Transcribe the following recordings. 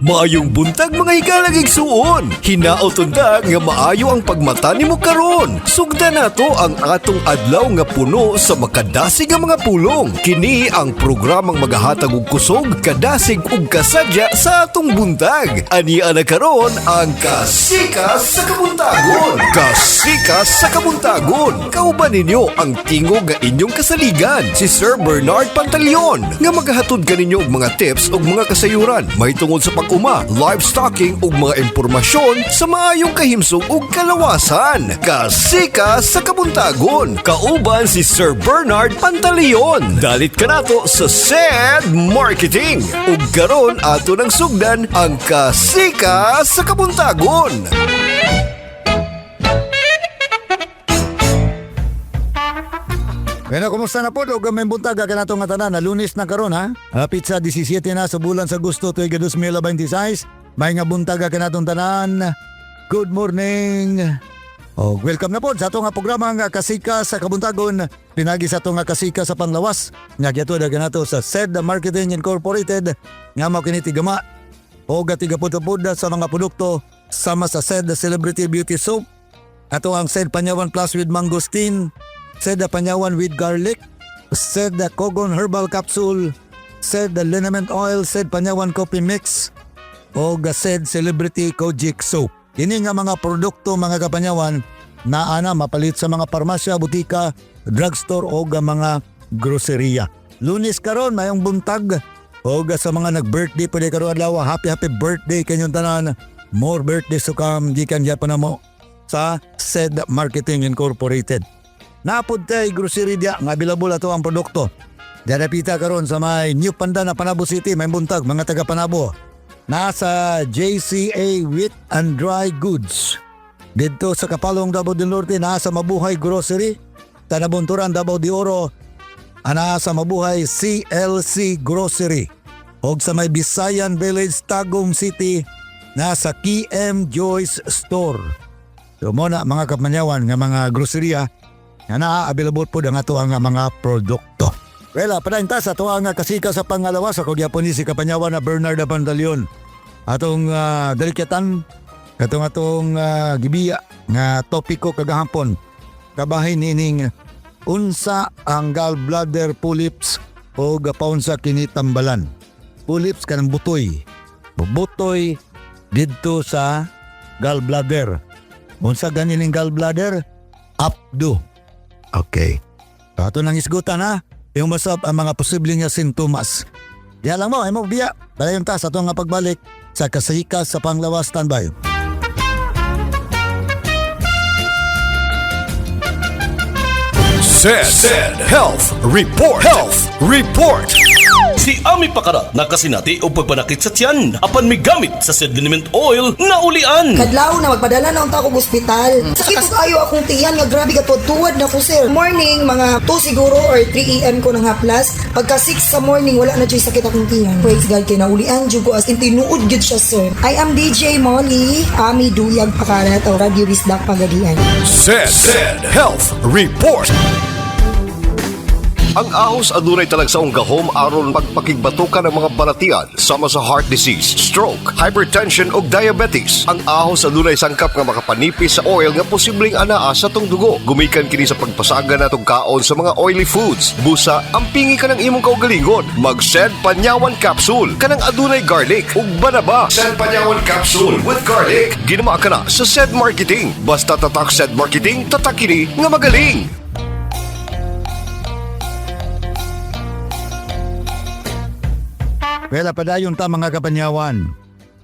Maayong buntag mga hikalag igsuon. Hinaot unta nga maayo ang pagmata nimo karon. Sugda nato ang atong adlaw nga puno sa makadasig nga mga pulong. Kini ang programang magahatag og kusog, kadasig ug kasadya sa atong buntag. Ania na karon ang Kasikas sa Kabuntagon. Kasikas sa Kabuntagon. Kauban ninyo ang tingog nga inyong kasaligan, si Sir Bernard Pantaleon, nga magahatod kaninyo og mga tips ug mga kasayuran may tungod sa pag-uma, livestocking ug mga impormasyon sa maayong kahimsong ug kalawasan. Kasikas sa Kabuntagon. Kauban si Sir Bernard Pantaleon. Dalit ka nato sa SED Marketing. Ug karon ato nang sugdan ang Kasikas sa Kabuntagon. Bueno, kumusta na po? May buntaga ka na itong tanan na Lunes na karon ha? Hapit sa 17 na sa bulan sa Agosto tuig 2026. May nga buntaga ka na itong tanan. Good morning. Welcome na po sa itong programa nga Kasikas sa Kabuntagon. Pinagi sa itong Kasikas sa Panlawas. Nga gito na ganato sa SED Marketing Incorporated. Nga mo kinitigama o gatiga-puda sa mga produkto sama sa SED Celebrity Beauty Soap. Ato ang SED Panyawan Plus with Mangosteen. SED Panyawan with Garlic, SED Kogon Herbal Capsule, SED Liniment Oil, SED Panyawan Coffee Mix, o SED Celebrity Kojic Soap. Kini nga mga produkto mga kapanyawan na ana mapalit sa mga parmasya, butika, drugstore o mga groceria. Lunes karon mayong buntag o sa mga nag-birthday pwede karon adlaw, happy birthday kanyong tanan. More birthdays to come, gikan gyapon na mo sa SED Marketing Incorporated. Napod tay grocery dia nga available ato ang produkto. Darapita karon sa may New Pandan na Panabo City, may buntag mga taga Panabo. Nasa JCA Wheat and Dry Goods. Dito sa Kapalong Davao del Norte nasa Mabuhay Grocery. Tanabunturan Davao de Oro nasa Mabuhay CLC Grocery. Og sa may Bisayan Village Tagum City nasa KM Joyce Store. So muna mga kapanyawan nga mga groceria nga na-available po ang ato ang mga produkto. Well, padayon ta sa ato ang Kasikas sa Pangalawas ako gyapon ni si kapanyawan na Bernard Pantaleon. Atong delikatan atong gibiya nga topiko kagahapon. Kabahin nining unsa ang gallbladder polyps o gapaon sa kinitambalan. Polyps kanang butoy. Butoy didto sa gallbladder. Unsa ganin gallbladder? Apdo. Okay. Ato nang isgutan ha. Yung masab ang mga posibleng sintomas. Diyan lang mo, ay mo biya. Balayon ta sa itong pagbalik sa Kasikas sa Panglawas. Standby. SED Health Report. Health Report. Si Ami Pakarat nakasinati o pagpanakit sa tiyan apan may gamit sa SED Liniment Oil na ulian. Kadlaw na magpadala na unta akong ospital. Sakit ko kayo akong tiyan nga grabe ka tuwad na ko sir. Morning mga 2 siguro or 3 AM ko nang haplas. Pagka 6 sa morning wala na jud sakit akong tiyan. Praise God kay naulian jud ko as in tinuod gyud siya sir. I am DJ Molly, Ami Duyag Pakarat o Radio Bisdak Pagadian. SED Health Report. Ang ahos adunay talagsaong gahom aron pagpakigbatukan ng mga balatian sama sa heart disease, stroke, hypertension ug diabetes. Ang ahos adunay sangkap nga makapanipis sa oil nga posibleng anaa sa tong dugo. Gumikan kini sa pagpasaga natong kaon sa mga oily foods. Busa, ampingi ka ng imong kaugalingon. Mag-SED Panyawan Capsule kanang adunay garlic ug banaba. SED Panyawan Capsule with garlic. Ginama ka na sa SED Marketing. Basta tatak SED Marketing, tatak kini nga magaling. Well, padayon ta mga kapanyawan.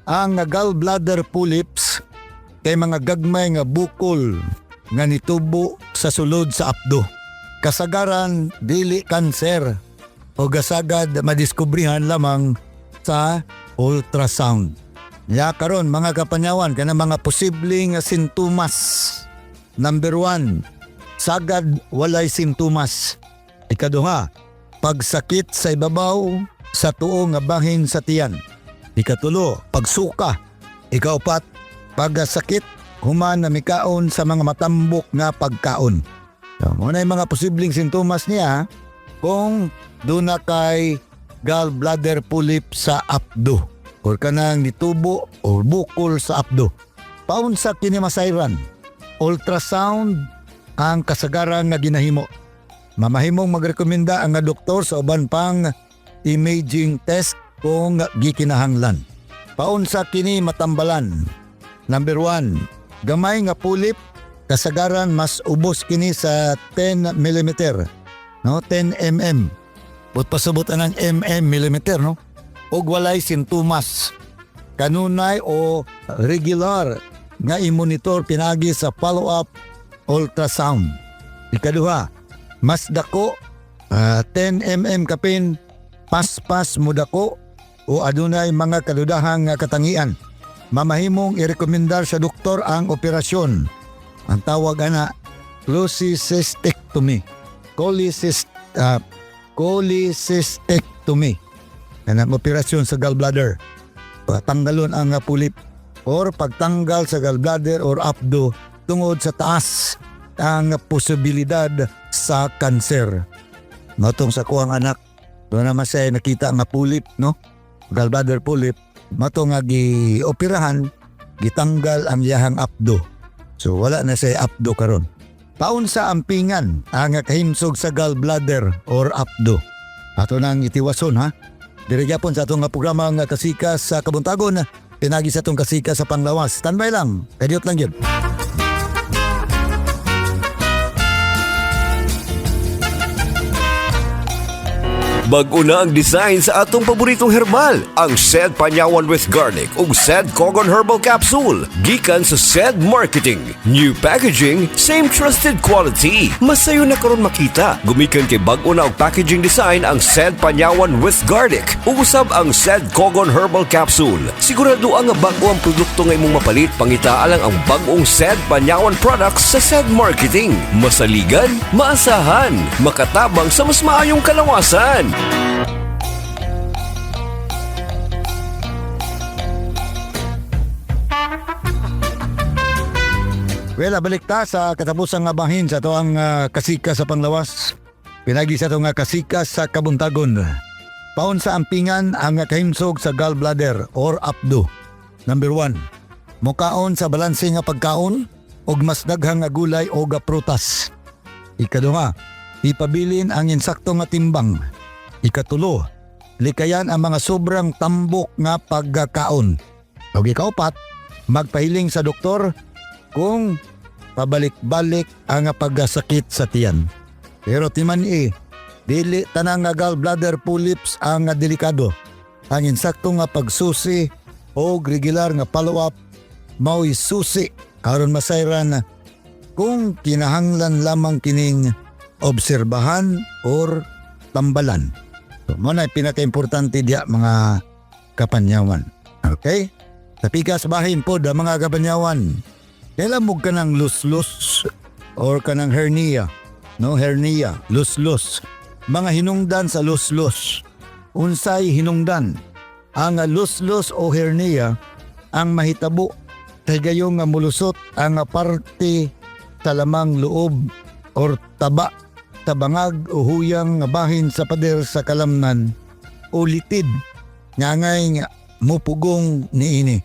Ang gallbladder polyps kay mga gagmay nga bukol nga nitubo sa sulod sa apdo. Kasagaran dili kanser o gasagad madiskubrihan lamang sa ultrasound. Ya karon mga kapanyawan kana mga posibleng sintomas. Number 1, sagad walay sintomas. Ikaduha, pagsakit sa ibabaw sa tuo nga bahin sa tiyan. Ikatulo, pagsuka. Ikaupat, pagsakit human na mikaon sa mga matambok nga pagkaon. So, muna yung mga posibleng sintomas niya kung doon na kay gallbladder polyp sa apdo. or kanang nitubo o bukol sa abdo. Paunsa kini masayran, ultrasound ang kasagaran nga ginahimo. Mamahimong magrekomenda ang nga doktor sa uban pang imaging test kung gikinahanglan. Paunsa kini matambalan. Number 1, gamay nga pulip, kasagaran mas ubos kini sa 10 mm, no? 10 mm. But pasubutan ng millimeter, no? Og walay sintomas. Kanunay o regular nga i-monitor pinagi sa follow-up ultrasound. Ikaduha, mas dako 10 mm kapin, paspas mo dako o adunay mga kaludahang katangian. Mamahimong irekomendar sa doktor ang operasyon. Ang tawag ana cholecystectomy. Cholecystectomy. Kanang operasyon sa gallbladder. Tanggalon ang pulip or pagtanggal sa gallbladder or abdo tungod sa taas ang posibilidad sa kanser. Matong sa kuang anak, doon naman siya nakita nga pulip, no? Gallbladder pulip. Matong nga gi-operahan, gitanggal ang yahang abdo. So wala na siya abdo karon. Paun sa ampingan ang kahimsog sa gallbladder or abdo. Ato nang itiwason ha. Dirigapon sa atong programa nga Kasikas sa Kabuntagon, pinagi sa atong Kasikas sa Panglawas. Standby lang, kadiot lang yun. Bag-o na ang design sa atong paboritong herbal, ang Sed Panyawan with Garlic ug Sed Cogon Herbal Capsule. Gikan sa Sed Marketing. New packaging, same trusted quality. Masayo na karon makita. Gumikan kay bag-o na og packaging design ang Sed Panyawan with Garlic ug usab ang Sed Cogon Herbal Capsule. Sigurado ang bag-o ang produkto nga imong mapalit, pangitaa lang ang bag-ong Sed Panyawan products sa Sed Marketing. Masaligan, maasahan, makatabang sa mas maayong kalawasan. Well, balik ta sa katapusang nga bahin sa ito ang Kasikas sa Panglawas. Pinagi sa ito nga Kasikas sa Kabuntagon. Paun sa ampingan ang kahimsog sa gallbladder or abdo. Number 1, mukaon sa balanse nga pagkaon og mas daghang nga gulay o prutas. Ikaduha, ipabilin ang insakto nga timbang. Ikatulo, likayan ang mga sobrang tambok nga pagkakaon. O ikaupat, magpahiling sa doktor kung pabalik-balik ang pagkasakit sa tiyan. Pero timan dili tanang nga gallbladder polyps ang delikado. Ang insakto nga pagsusi o regular nga follow-up mao'y susi aron masayran kung kinahanglan lamang kining obserbahan or tambalan. So, muna pinaka-importante diya mga kapanyawan. Okay? Sa pikas bahin po da mga kapanyawan. Kailan mo ka ng luslus or ka ng hernia. No, hernia, luslus. Mga hinungdan sa luslus. Unsay hinungdan. Ang luslus o hernia ang mahitabo kay gayong nga mulusot ang parte sa lamang loob or taba sa bangag o huyang nga bahin sa pader sa kalamnan o litid nga ngay mupugong niini.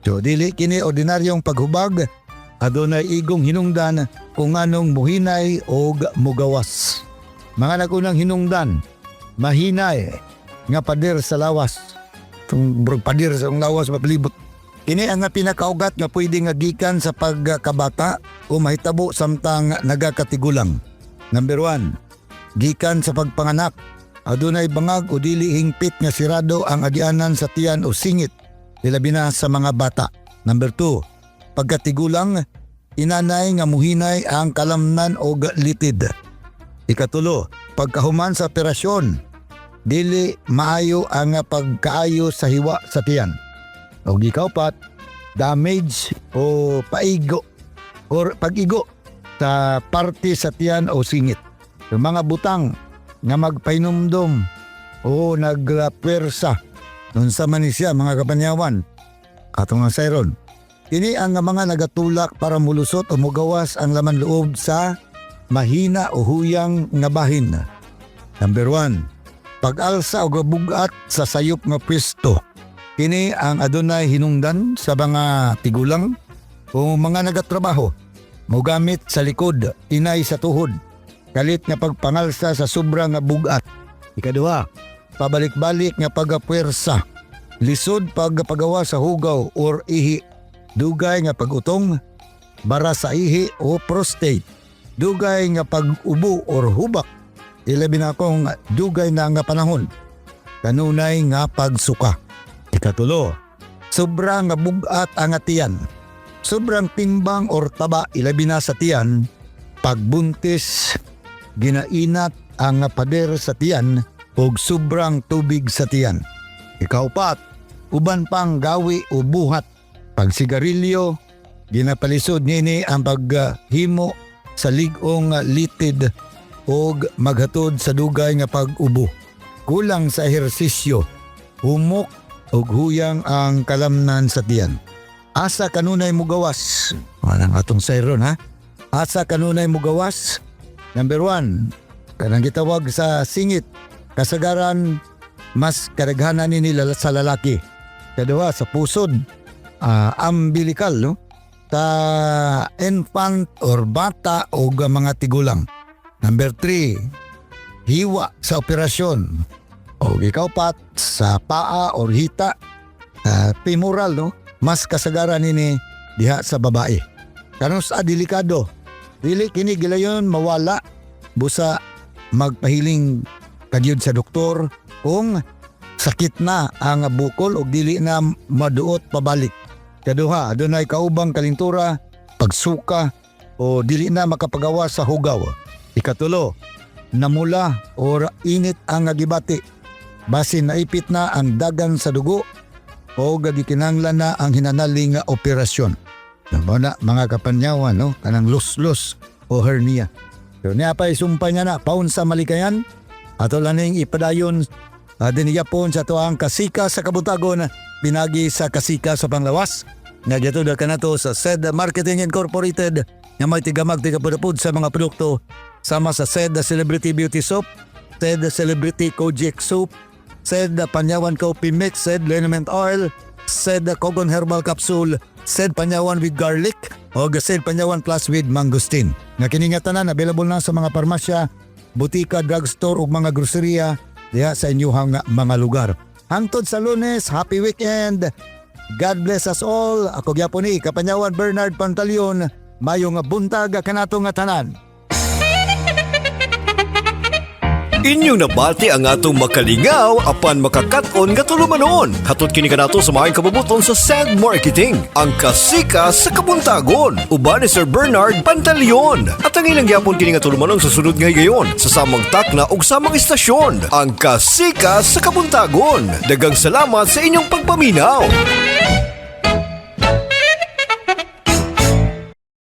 So dili kini ordinaryong paghubag, adunay igong hinungdan kung anong muhinay o mugawas. Mga nagunang hinungdan, mahinay nga pader sa lawas. Itong pader sa lawas mapalibot. Kini ang pinakaugat nga pwede nga gikan sa pagkabata o mahitabo samtang nagakatigulang. Number 1, gikan sa pagpanganak. Adunay bangag o dili hingpit nga sirado ang agianan sa tiyan o singit, ilabi na sa mga bata. Number 2, pagkatigulang, inanay nga muhinay ang kalamnan o litid. Ikatulo, pagkahuman sa operasyon, dili maayo ang pagkaayo sa hiwa sa tiyan. O ikaupat, damage o paigo or pag-igo sa parte sa tiyan o singit. Yung mga butang nga magpainumdom o nagpwersa nun sa manisya mga kapanyawan atong ang sayron. Kini ang mga nagatulak para mulusot o mugawas ang laman loob sa mahina o huyang nga bahin. Number 1, pag-alsa o gabugat sa sayop nga pwesto. Kini ang adunay hinungdan sa mga tigulang o mga nagatrabaho. Mogamit sa likod, inay sa tuhod. Kalit nga pagpangalsa sa sobrang nga bugat. Ikaduha, pabalik-balik nga pagapwersa. Lisod pagpagawa sa hugaw or ihi. Dugay nga pagutong, bara sa ihi o prostate. Dugay nga pag-ubo or hubak. Ilabi na akong dugay na nga panahon. Kanunay nga pagsuka. Ikatulo, sobrang nga bugat ang tiyan. Sobrang timbang or taba ilabi na sa tiyan. Pagbuntis, ginainat ang pader sa tiyan o sobrang tubig sa tiyan. Ikaupat, uban pang gawi o buhat. Pagsigarilyo, ginapalisod nini ang paghimo sa ligong litid o maghatod sa dugay nga pag-ubo. Kulang sa ehersisyo, humok o huyang ang kalamnan sa tiyan. Asa kanunay mo gawas. Walang atong sayron ha. Asa kanunay mo gawas. Number 1, kanang gitawag sa singit. Kasagaran mas kadaghanan nila sa lalaki. Kadua sa pusod, umbilical no? Sa infant or bata o mga tigulang. Number 3, hiwa sa operasyon. O ikaupat sa paa or hita, femoral no? Mas kasagaran nini diha sa babae. Kanus delikado. Dili kini gilayon mawala busa magpahiling kagyud sa doktor kung sakit na ang bukol o dili na maduot pabalik. Kaduha, adunay kaubang kalintura, pagsuka o dili na makapagawa sa hugaw. Ikatulo, namula o init ang gibati. Basin naipit na ang dagan sa dugo o gadikinanglan na ang hinanaling operasyon. Na mga kapanyawan, no? Kanang lus-lus o hernia. So niya pa isumpa niya na paun sa malikayan. Ato laning ipadayon diniyapon sa tuang kasika sa kabutagon, binagi sa kasika sa panglawas. Nagyatod ka na to sa SED Marketing Incorporated nga may tigamag tigapudapud sa mga produkto sama sa SED Celebrity Beauty Soap, SED Celebrity Kojic Soap, SED Panyawan Coffee Mix, SED Liniment Oil, SED Kogon Herbal Capsule, SED Panyawan with Garlic, o SED Panyawan Plus with Mangosteen. Nga kiningatanan, available na sa mga parmasya, butika, drugstore o mga groceria diha sa inyong mga lugar. Hangtod sa Lunes, happy weekend! God bless us all. Ako gyapon ni Kapanyawan Bernard Pantaleon. Mayong buntag kanatong tanan. Inyong nabati ang atong makalingaw apan makakaton nga tulumanon. Hatod kini kanato sa maayong kabubuton sa SED Marketing, ang kasika sa kabuntagon. Uban ni Sir Bernard Pantaleon. At ang ilang gyapon kini nga tulumanon sa sunod nga higayon sa samang takna ug samang istasyon. Ang kasika sa kabuntagon. Daghang salamat sa inyong pagpaminaw.